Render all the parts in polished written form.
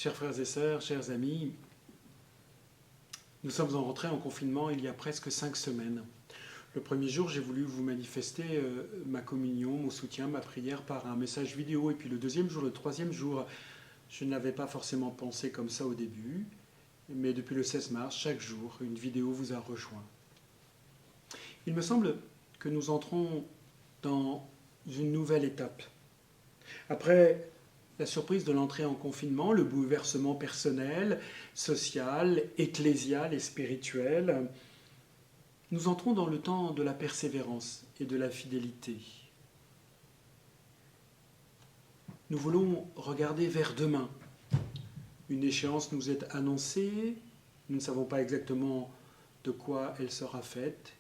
Chers frères et sœurs, chers amis, nous sommes en rentrée en confinement il y a presque 5 semaines. Le premier jour, j'ai voulu vous manifester ma communion, mon soutien, ma prière par un message vidéo. Et puis le deuxième jour, le troisième jour, je n'avais pas forcément pensé comme ça au début. Mais depuis le 16 mars, chaque jour, une vidéo vous a rejoint. Il me semble que nous entrons dans une nouvelle étape. Après la surprise de l'entrée en confinement, le bouleversement personnel, social, ecclésial et spirituel, nous entrons dans le temps de la persévérance et de la fidélité. Nous voulons regarder vers demain. Une échéance nous est annoncée, nous ne savons pas exactement de quoi elle sera faite,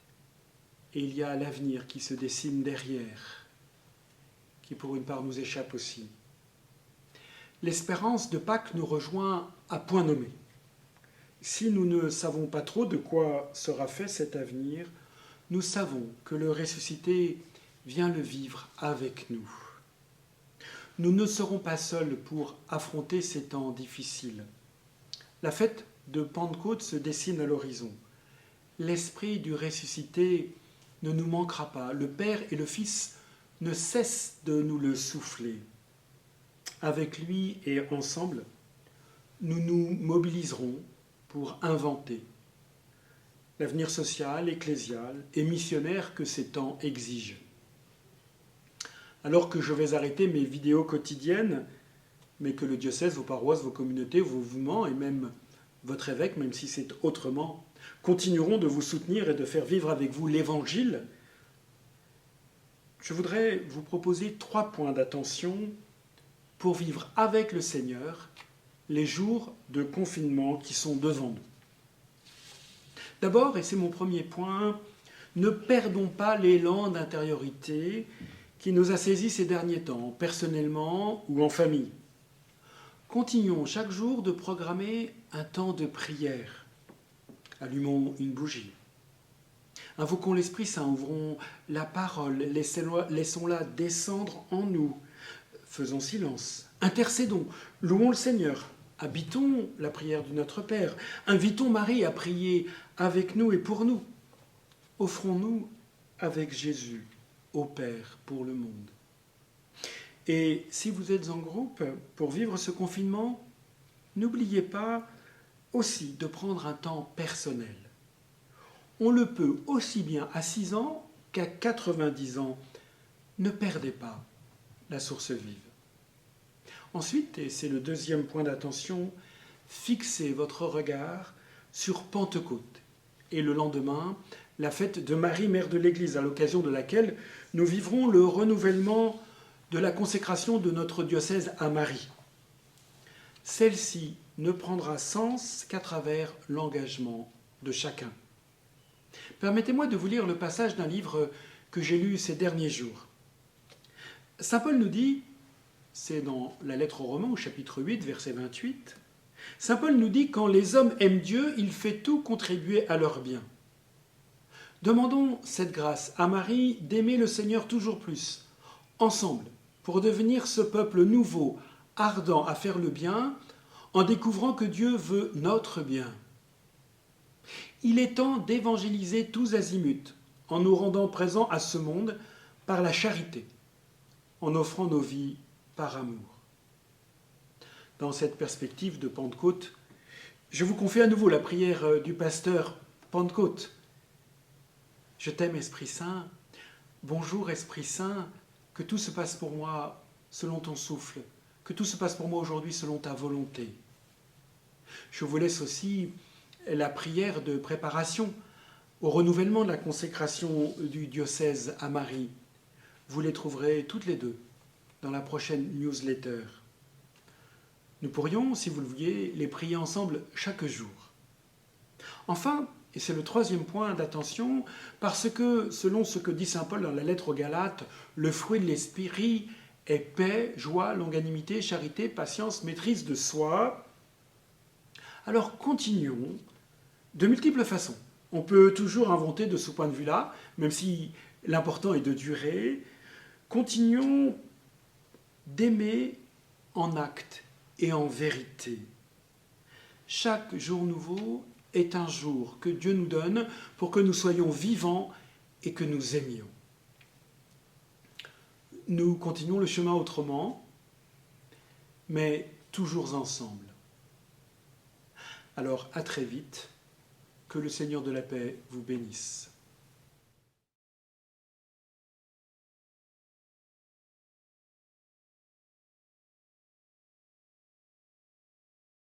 et il y a l'avenir qui se dessine derrière, qui pour une part nous échappe aussi. L'espérance de Pâques nous rejoint à point nommé. Si nous ne savons pas trop de quoi sera fait cet avenir, nous savons que le ressuscité vient le vivre avec nous. Nous ne serons pas seuls pour affronter ces temps difficiles. La fête de Pentecôte se dessine à l'horizon. L'esprit du ressuscité ne nous manquera pas. Le Père et le Fils ne cessent de nous le souffler. Avec lui et ensemble, nous nous mobiliserons pour inventer l'avenir social, ecclésial et missionnaire que ces temps exigent. Alors que je vais arrêter mes vidéos quotidiennes, mais que le diocèse, vos paroisses, vos communautés, vos mouvements et même votre évêque, même si c'est autrement, continueront de vous soutenir et de faire vivre avec vous l'Évangile, je voudrais vous proposer 3 points d'attention pour vivre avec le Seigneur les jours de confinement qui sont devant nous. D'abord, et c'est mon premier point, ne perdons pas l'élan d'intériorité qui nous a saisis ces derniers temps, personnellement ou en famille. Continuons chaque jour de programmer un temps de prière. Allumons une bougie. Invoquons l'Esprit Saint, ouvrons la parole, laissons-la descendre en nous. Faisons silence, intercédons, louons le Seigneur, habitons la prière du Notre Père, invitons Marie à prier avec nous et pour nous. Offrons-nous avec Jésus au Père pour le monde. Et si vous êtes en groupe pour vivre ce confinement, n'oubliez pas aussi de prendre un temps personnel. On le peut aussi bien à 6 ans qu'à 90 ans. Ne perdez pas la source vive. Ensuite, et c'est le deuxième point d'attention, fixez votre regard sur Pentecôte et le lendemain, la fête de Marie, Mère de l'Église, à l'occasion de laquelle nous vivrons le renouvellement de la consécration de notre diocèse à Marie. Celle-ci ne prendra sens qu'à travers l'engagement de chacun. Permettez-moi de vous lire le passage d'un livre que j'ai lu ces derniers jours. Saint Paul nous dit, c'est dans la lettre aux Romains au chapitre 8, verset 28, Saint Paul nous dit « Quand les hommes aiment Dieu, il fait tout contribuer à leur bien ». Demandons cette grâce à Marie d'aimer le Seigneur toujours plus, ensemble, pour devenir ce peuple nouveau, ardent à faire le bien, en découvrant que Dieu veut notre bien. Il est temps d'évangéliser tous azimuts, en nous rendant présents à ce monde par la charité, en offrant nos vies par amour. Dans cette perspective de Pentecôte, je vous confie à nouveau la prière du pasteur Pentecôte. Je t'aime, Esprit Saint. Bonjour, Esprit Saint. Que tout se passe pour moi selon ton souffle. Que tout se passe pour moi aujourd'hui selon ta volonté. Je vous laisse aussi la prière de préparation au renouvellement de la consécration du diocèse à Marie. Vous les trouverez toutes les deux dans la prochaine newsletter. Nous pourrions, si vous le vouliez, les prier ensemble chaque jour. Enfin, et c'est le troisième point d'attention, parce que, selon ce que dit saint Paul dans la lettre aux Galates, le fruit de l'esprit est paix, joie, longanimité, charité, patience, maîtrise de soi. Alors continuons de multiples façons. On peut toujours inventer de ce point de vue-là, même si l'important est de durer. Continuons d'aimer en acte et en vérité. Chaque jour nouveau est un jour que Dieu nous donne pour que nous soyons vivants et que nous aimions. Nous continuons le chemin autrement, mais toujours ensemble. Alors à très vite, que le Seigneur de la paix vous bénisse.